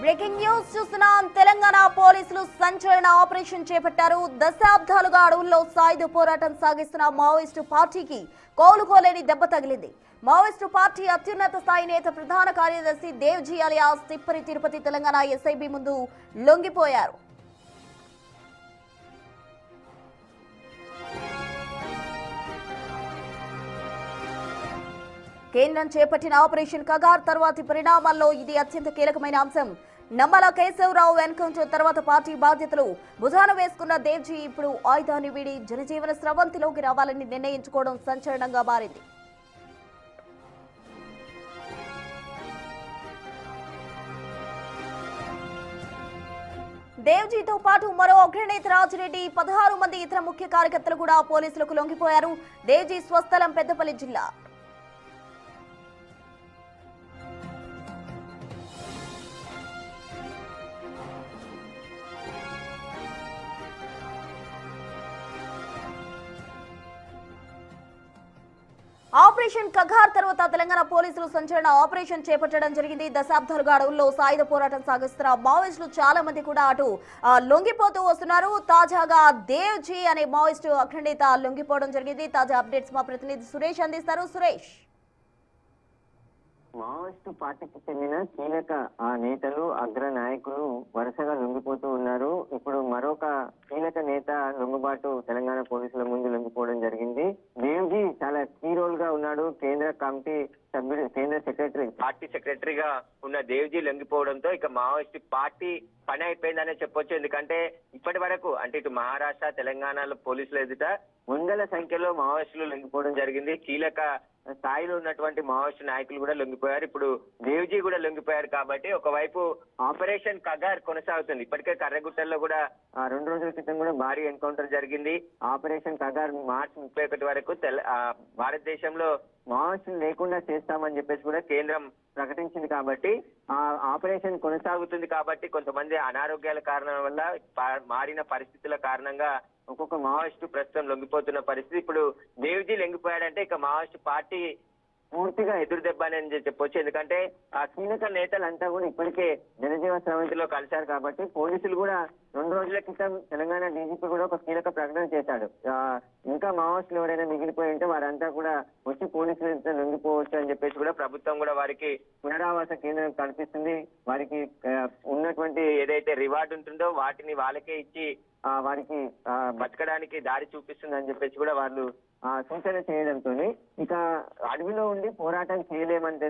Breaking news చూస్తున్నాం. తెలంగాణ పోలీసులు సంచలన ఆపరేషన్ చేపట్టారు. దశాబ్దాలుగా అడవుల్లో సాయుధ పోరాటం సాగిస్తున్న మావోయిస్టు పార్టీకి కోలుకోలేని దెబ్బ తగిలింది. మావోయిస్టు పార్టీ అత్యున్నత స్థాయి నేత ప్రధాన కార్యదర్శి దేవ్జీ అలియాస్ తిప్పరి తిరుపతి తెలంగాణ ఎస్ఐబి ముందు లొంగిపోయారు. కేంద్రం చేపట్టిన ఆపరేషన్ కగార్ తర్వాతి పరిణామాల్లో ఇది అత్యంత కీలకమైన అంశం. నమ్మల కేశవరావు ఎన్కౌంటర్ తర్వాత పార్టీ బాధ్యతలు భుజాన వేసుకున్న దేవ్జీ ఇప్పుడు ఆయుధాన్ని వీడి జనజీవన స్రవంతిలోకి రావాలని నిర్ణయించుకోవడం సంచలనంగా మారింది. దేవ్జీతో పాటు మరో అగ్రనేత రాజిరెడ్డి 16 మంది ఇతర ముఖ్య కార్యకర్తలు కూడా పోలీసులకు లొంగిపోయారు. దేవ్జీ స్వస్థలం పెద్దపల్లి జిల్లా. ఆపరేషన్ కగార్ తర్వాత తెలంగాణ పోలీసులు సంచలన ఆపరేషన్ చేపట్టడం జరిగింది. దశాబ్దాలుగా అడవుల్లో సాయుధ పోరాటం సాగిస్తున్న మావోయిస్టులు చాలా మంది కూడా అటు లొంగిపోతూ వస్తున్నారు. తాజాగా దేవ్జీ అనే మావోయిస్టు అగ్రనేత లొంగిపోవడం జరిగింది. తాజా అప్డేట్స్ మా ప్రతినిధి సురేష్ అందిస్తారు. సురేష్, మావోయిస్టు పార్టీకి చెందిన కీలక నేతలు అగ్ర నాయకులు వరుసగా లొంగిపోతూ ఉన్నారు. ఇప్పుడు మరొక కీలక నేత లొంగుబాటు తెలంగాణ పోలీసుల ముందు లొంగిపోవడం జరిగింది. దేవ్జీ చాలా కీ రోల్ గా ఉన్నాడు. కేంద్ర కమిటీ సభ్యుడు, కేంద్ర సెక్రటరీ, పార్టీ సెక్రటరీగా ఉన్న దేవ్జీ లొంగిపోవడంతో ఇక మావోయిస్టు పార్టీ పని అయిపోయిందనే చెప్పొచ్చు. ఎందుకంటే ఇప్పటి వరకు అంటే ఇటు మహారాష్ట్ర, తెలంగాణలో పోలీసుల ఎదుట వందల సంఖ్యలో మావోయిస్టులు లొంగిపోవడం జరిగింది. కీలక స్థాయిలో ఉన్నటువంటి మావోయిస్టు నాయకులు కూడా లొంగిపోయారు. ఇప్పుడు దేవ్జీ కూడా లొంగిపోయారు. కాబట్టి ఒకవైపు ఆపరేషన్ కగార్ కొనసాగుతుంది. ఇప్పటికే కర్రగుట్టల్లో కూడా 2 రోజుల క్రితం కూడా భారీ ఎన్కౌంటర్ జరిగింది. ఆపరేషన్ కగార్ మార్చి 31 వరకు భారతదేశంలో మావోయిస్టులు లేకుండా చేస్తామని చెప్పేసి కూడా కేంద్రం ప్రకటించింది. కాబట్టి ఆ ఆపరేషన్ కొనసాగుతుంది. కాబట్టి కొంతమంది అనారోగ్యాల కారణం వల్ల మారిన పరిస్థితుల కారణంగా ఒక్కొక్క మావోయిస్టు ప్రస్తుతం లొంగిపోతున్న పరిస్థితి. ఇప్పుడు దేవ్జీ లొంగిపోయాడంటే ఇక మావోయిస్టు పార్టీ పూర్తిగా ఎదురు దెబ్బ అని చెప్పొచ్చు. ఎందుకంటే ఆ కీలక నేతలంతా కూడా ఇప్పటికే జనజీవన స్రవంతిలో కలిశారు. కాబట్టి పోలీసులు కూడా 2 రోజుల క్రితం తెలంగాణ డీజీపీ కూడా ఒక కీలక ప్రకటన చేశాడు. ఇంకా మావోయిస్టులు ఎవరైనా మిగిలిపోయి ఉంటే వారంతా కూడా వచ్చి పోలీసులు లొంగిపోవచ్చు అని చెప్పేసి కూడా ప్రభుత్వం కూడా వారికి పునరావాస కేంద్రం కల్పిస్తుంది. వారికి ఉన్నటువంటి ఏదైతే రివార్డు ఉంటుందో వాటిని వాళ్ళకే ఇచ్చి వారికి బతకడానికి దారి చూపిస్తుంది అని చెప్పేసి కూడా వాళ్ళు సూచన చేయడంతో ఇక అడవిలో ఉండి పోరాటం చేయలేమని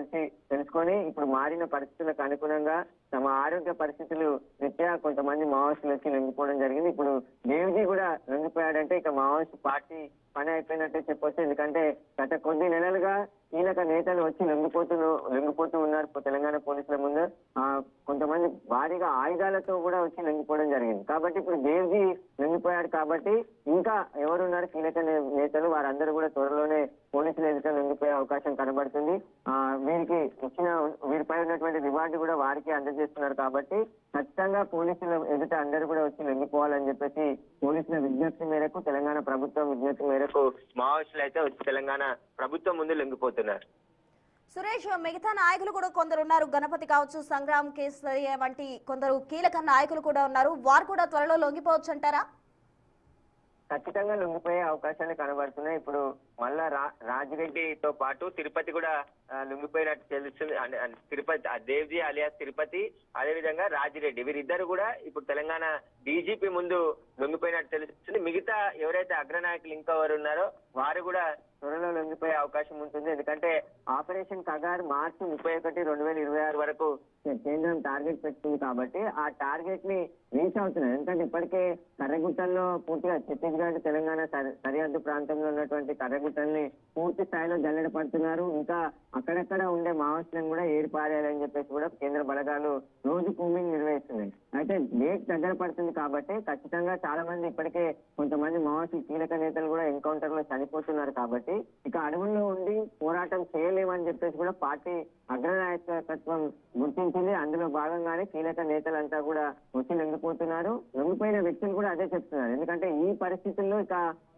తెలుసుకొని ఇప్పుడు మారిన పరిస్థితులకు అనుగుణంగా తమ ఆరోగ్య పరిస్థితులు రీత్యా కొంతమంది మావోయిస్టులు వచ్చి లొంగిపోవడం జరిగింది. ఇప్పుడు దేవ్జీ కూడా లొంగిపోయాడంటే ఇక మావోయిస్టు పార్టీ పని అయిపోయినట్టే చెప్పొచ్చు. ఎందుకంటే గత కొద్ది నెలలుగా కీలక నేతలు వచ్చి లొంగిపోతూ ఉన్నారు తెలంగాణ పోలీసుల ముందు. కొంతమంది భారీగా ఆయుధాలతో కూడా వచ్చి లొంగిపోవడం జరిగింది. కాబట్టి ఇప్పుడు దేవ్జీ లొంగిపోయాడు. కాబట్టి ఇంకా ఎవరున్నారు కీలక నేతలు, వారందరూ కూడా త్వరలోనే పోలీసులు ఎదుట లొంగిపోయే అవకాశం కనబడుతుంది. వీరిపై ఉన్నటువంటి రివార్డు కూడా వారికి అందజేస్తున్నారు. కాబట్టి ఖచ్చితంగా పోలీసుల ఎదుట అందరూ కూడా వచ్చి లొంగిపోవాలని చెప్పేసి పోలీసుల విజ్ఞప్తి మేరకు, తెలంగాణ ప్రభుత్వం విజ్ఞప్తి మేరకు మావోయిస్టులు అయితే వచ్చి తెలంగాణ ప్రభుత్వం ముందు లొంగిపోతున్నారు. సురేష్, మిగతా నాయకులు కూడా కొందరు ఉన్నారు. గణపతి కావచ్చు, సంగ్రామ్ కేసరి వంటి కొందరు కీలక నాయకులు కూడా ఉన్నారు. వారు కూడా త్వరలో లొంగిపోవచ్చు అంటారా? ఖచ్చితంగా లొంగిపోయే అవకాశాలు కనబడుతున్నాయి. ఇప్పుడు మళ్ళా రాజిరెడ్డితో పాటు తిరుపతి కూడా లొంగిపోయినట్టు తెలుస్తుంది. తిరుపతి దేవ్జీ అలియాస్ తిరుపతి, అదే విధంగా రాజిరెడ్డి, వీరిద్దరు కూడా ఇప్పుడు తెలంగాణ డీజీపీ ముందు లొంగిపోయినట్టు తెలుస్తుంది. మిగతా ఎవరైతే అగ్రనాయకులు ఇంకా ఎవరు ఉన్నారో వారు కూడా త్వరలో లొంగిపోయే అవకాశం ఉంటుంది. ఎందుకంటే ఆపరేషన్ కగార్ మార్చి 31, 2026 వరకు కేంద్రం టార్గెట్ పెట్టుకుంది. కాబట్టి ఆ టార్గెట్ ని రీచ్ అవుతున్నారు. ఎందుకంటే ఇప్పటికే కర్రగుట్టల్లో పూర్తిగా ఛత్తీస్గఢ్, తెలంగాణ సరిహద్దు ప్రాంతంలో ఉన్నటువంటి కర్రగుట్టల్ని పూర్తి స్థాయిలో జల్లెడ పడుతున్నారు. ఇంకా అక్కడక్కడ ఉండే మావోయిస్టులను కూడా ఏర్పారేయాలని చెప్పేసి కూడా కేంద్ర బలగాలు రోజు కూంబింగ్ నిర్వహిస్తున్నాయి. అయితే డేట్ దగ్గర పడుతుంది. కాబట్టి ఖచ్చితంగా చాలా మంది ఇప్పటికే కొంతమంది మావోయిస్టు కీలక నేతలు కూడా ఎన్కౌంటర్ లో చనిపోతున్నారు కాబట్టి ఇక అడవుల్లో ఉండి పోరాటం చేయలేమని చెప్పేసి కూడా పార్టీ అగ్రనాయకత్వం గుర్తించింది. అందులో భాగంగానే కీలక నేతలంతా కూడా వచ్చి లొంగిపోతున్నారు. లొంగిపోయిన వ్యక్తులు కూడా అదే చెప్తున్నారు. ఎందుకంటే ఈ పరిస్థితుల్లో ఇక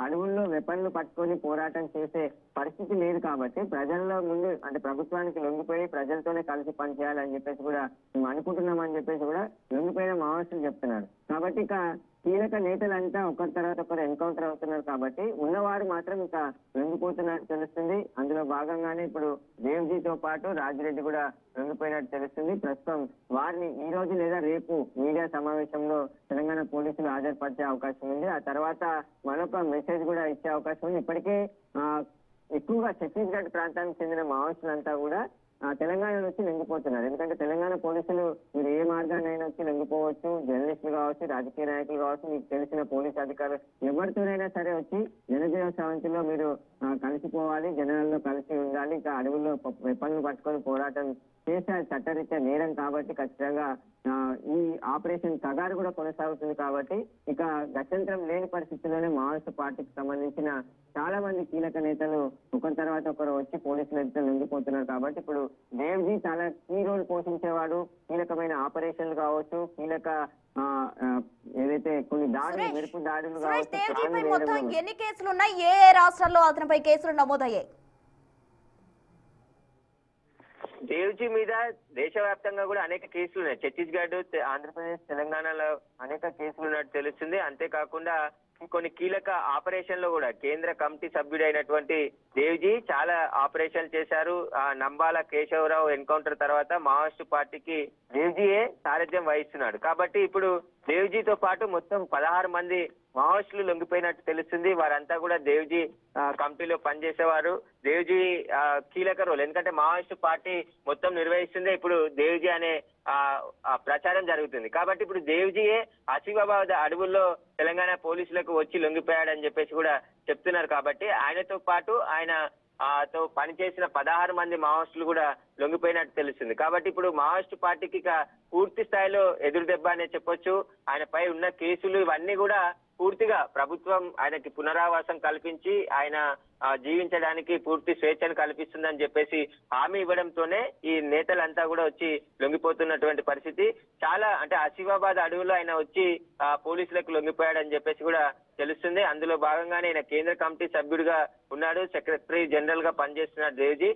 అడవుల్లో వెపన్లు పట్టుకొని పోరాటం చేసే పరిస్థితి లేదు కాబట్టి ప్రజల్లో ముందు అంటే ప్రభుత్వానికి లొంగిపోయి ప్రజలతోనే కలిసి పనిచేయాలని చెప్పేసి కూడా మేము అనుకుంటున్నామని చెప్పేసి కూడా లొంగిపోయిన మావోయిస్టులు చెప్తున్నారు. కాబట్టి ఇక కీలక నేతలంతా ఒకరి తర్వాత ఒకరు ఎన్కౌంటర్ అవుతున్నారు కాబట్టి ఉన్నవారు మాత్రం ఇక లొంగిపోతున్నట్టు తెలుస్తుంది. అందులో భాగంగానే ఇప్పుడు దేవ్జీతో పాటు రాజిరెడ్డి కూడా లొంగిపోయినట్టు తెలుస్తుంది. ప్రస్తుతం వారిని ఈ రోజు లేదా రేపు మీడియా సమావేశంలో తెలంగాణ పోలీసులు హాజరుపరిచే అవకాశం ఉంది. ఆ తర్వాత మరొక మెసేజ్ కూడా ఇచ్చే అవకాశం ఉంది. ఇప్పటికే ఎక్కువగా ఛత్తీస్గఢ్ ప్రాంతానికి చెందిన మావోయిస్టులంతా కూడా తెలంగాణ నుంచి లొంగిపోతున్నారు. ఎందుకంటే తెలంగాణ పోలీసులు మీరు ఏ మార్గాన్నైనా వచ్చి లొంగిపోవచ్చు. జర్నలిస్టులు కావచ్చు, రాజకీయ నాయకులు కావచ్చు, మీకు తెలిసిన పోలీస్ అధికారులు ఎవరితోనైనా సరే వచ్చి జనజీవ సవంతిలో మీరు కలిసిపోవాలి, జనాల్లో కలిసి ఉండాలి. ఇక అడవుల్లో వెపన్లు పట్టుకొని పోరాటం చేసే చట్టరీత్యా నేరం కాబట్టి ఖచ్చితంగా ఈ ఆపరేషన్ కగారు కూడా కొనసాగుతుంది. కాబట్టి ఇక గత్యంతరం లేని పరిస్థితుల్లోనే మావోయిస్టు పార్టీకి సంబంధించిన చాలా మంది కీలక నేతలు ఒకరి తర్వాత ఒకరు వచ్చి పోలీసులు ఎదుట లొంగిపోతున్నారు. కాబట్టి ఇప్పుడు దేవ్జీ చాలా కీ రోల్ పోషించేవాడు. కీలకమైన ఆపరేషన్లు కావచ్చు, కీలక ఏదైతే కొన్ని దాడులు మెరుపు దాడులు దేవ్జీపై మొత్తం ఎన్ని కేసులు ఉన్నాయి? ఏ రాష్ట్రాల్లో అతనిపై కేసులు నమోదయ్యాయి? దేవ్జీ మీద దేశవ్యాప్తంగా కూడా అనేక కేసులు ఉన్నాయి. ఛత్తీస్గఢ్, ఆంధ్రప్రదేశ్, తెలంగాణలో అనేక కేసులు ఉన్నట్టు తెలుస్తుంది. అంతేకాకుండా కొన్ని కీలక ఆపరేషన్ లో కూడా కేంద్ర కమిటీ సభ్యుడైనటువంటి దేవ్జీ చాలా ఆపరేషన్లు చేశారు. నంబాల కేశవరావు ఎన్కౌంటర్ తర్వాత మావోయిస్టు పార్టీకి దేవ్జీయే సారథ్యం వహిస్తున్నాడు. కాబట్టి ఇప్పుడు దేవ్జీతో పాటు మొత్తం 16 మంది మావోయిస్టులు లొంగిపోయినట్టు తెలుస్తుంది. వారంతా కూడా దేవ్జీ కమిటీలో పనిచేసేవారు. దేవ్జీ కీలక రోల్, ఎందుకంటే మావోయిస్టు పార్టీ మొత్తం నిర్వహిస్తుంది. ఇప్పుడు దేవ్జీ అనే ప్రచారం జరుగుతుంది. కాబట్టి ఇప్పుడు దేవ్జీయే ఆసిఫాబాద్ అడవుల్లో తెలంగాణ పోలీసులకు వచ్చి లొంగిపోయాడని చెప్పేసి కూడా చెప్తున్నారు. కాబట్టి ఆయనతో పాటు తో పనిచేసిన 16 మంది మావోయిస్టులు కూడా లొంగిపోయినట్టు తెలుస్తుంది. కాబట్టి ఇప్పుడు మావోయిస్టు పార్టీకి పూర్తి స్థాయిలో ఎదురు దెబ్బ అనే చెప్పొచ్చు. ఆయనపై ఉన్న కేసులు ఇవన్నీ కూడా పూర్తిగా ప్రభుత్వం ఆయనకి పునరావాసం కల్పించి ఆయన జీవించడానికి పూర్తి స్వేచ్ఛను కల్పిస్తుందని చెప్పేసి హామీ ఇవ్వడంతోనే ఈ నేతలంతా కూడా వచ్చి లొంగిపోతున్నటువంటి పరిస్థితి. చాలా అంటే ఆసిఫాబాద్ అడవుల్లో ఆయన వచ్చి పోలీసులకు లొంగిపోయాడని చెప్పేసి కూడా తెలుస్తుంది. అందులో భాగంగానే ఆయన కేంద్ర కమిటీ సభ్యుడిగా ఉన్నాడు. సెక్రటరీ జనరల్ గా పనిచేస్తున్నాడు దేవ్జీ.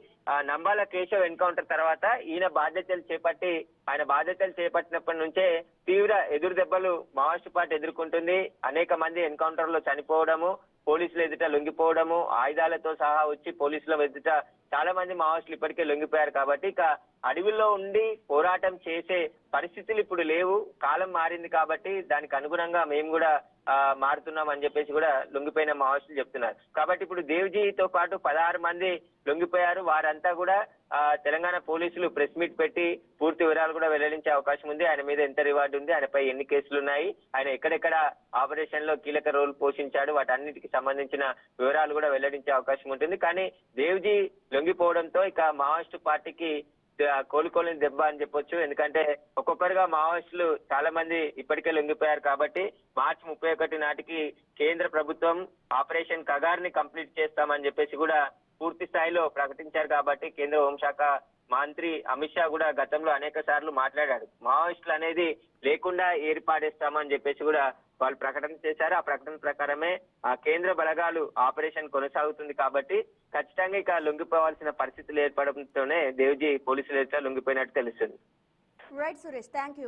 నంబాల కేశవ్ ఎన్కౌంటర్ తర్వాత ఈయన ఆయన బాధ్యతలు చేపట్టినప్పటి నుంచే తీవ్ర ఎదురు దెబ్బలు మావోయిస్టు పార్టీ ఎదుర్కొంటుంది. అనేక మంది ఎన్కౌంటర్ లో చనిపోవడము, పోలీసుల ఎదుట లొంగిపోవడము, ఆయుధాలతో సహా వచ్చి పోలీసుల ఎదుట చాలా మంది మావోయిస్టులు ఇప్పటికే లొంగిపోయారు. కాబట్టి ఇక అడవుల్లో ఉండి పోరాటం చేసే పరిస్థితులు ఇప్పుడు లేవు. కాలం మారింది కాబట్టి దానికి అనుగుణంగా మేము కూడా మారుతున్నాం అని చెప్పేసి కూడా లొంగిపోయిన మావోయిస్టులు చెప్తున్నారు. కాబట్టి ఇప్పుడు దేవ్జీతో పాటు 16 మంది లొంగిపోయారు. వారంతా కూడా తెలంగాణ పోలీసులు ప్రెస్ మీట్ పెట్టి పూర్తి వివరాలు కూడా వెల్లడించే అవకాశం ఉంది. ఆయన మీద ఎంత రివార్డు ఉంది, ఆయనపై ఎన్ని కేసులు ఉన్నాయి, ఆయన ఎక్కడెక్కడ ఆపరేషన్ లో కీలక రోల్ పోషించాడు, వాటన్నిటికి సంబంధించిన వివరాలు కూడా వెల్లడించే అవకాశం ఉంటుంది. కానీ దేవ్జీ లొంగిపోవడంతో ఇక మావోయిస్టు పార్టీకి కోలుకోలేని దెబ్బ అని చెప్పొచ్చు. ఎందుకంటే ఒక్కొక్కరుగా మావోయిస్టులు చాలా మంది ఇప్పటికే లొంగిపోయారు. కాబట్టి మార్చి 31 నాటికి కేంద్ర ప్రభుత్వం ఆపరేషన్ కగార్ని కంప్లీట్ చేస్తామని చెప్పేసి కూడా పూర్తి స్థాయిలో ప్రకటించారు. కాబట్టి కేంద్ర హోంశాఖ మంత్రి అమిత్ షా కూడా గతంలో అనేక సార్లు మాట్లాడారు. మావోయిస్టులు అనేది లేకుండా ఏర్పాటేస్తామని చెప్పేసి కూడా వాళ్ళు ప్రకటన చేశారు. ఆ ప్రకటన ప్రకారమే కేంద్ర బలగాలు ఆపరేషన్ కొనసాగుతుంది. కాబట్టి ఖచ్చితంగా ఇక లొంగిపోవాల్సిన పరిస్థితులు ఏర్పడంతోనే దేవ్జీ పోలీసులు లొంగిపోయినట్టు తెలుస్తుంది. Right Suresh, thank you.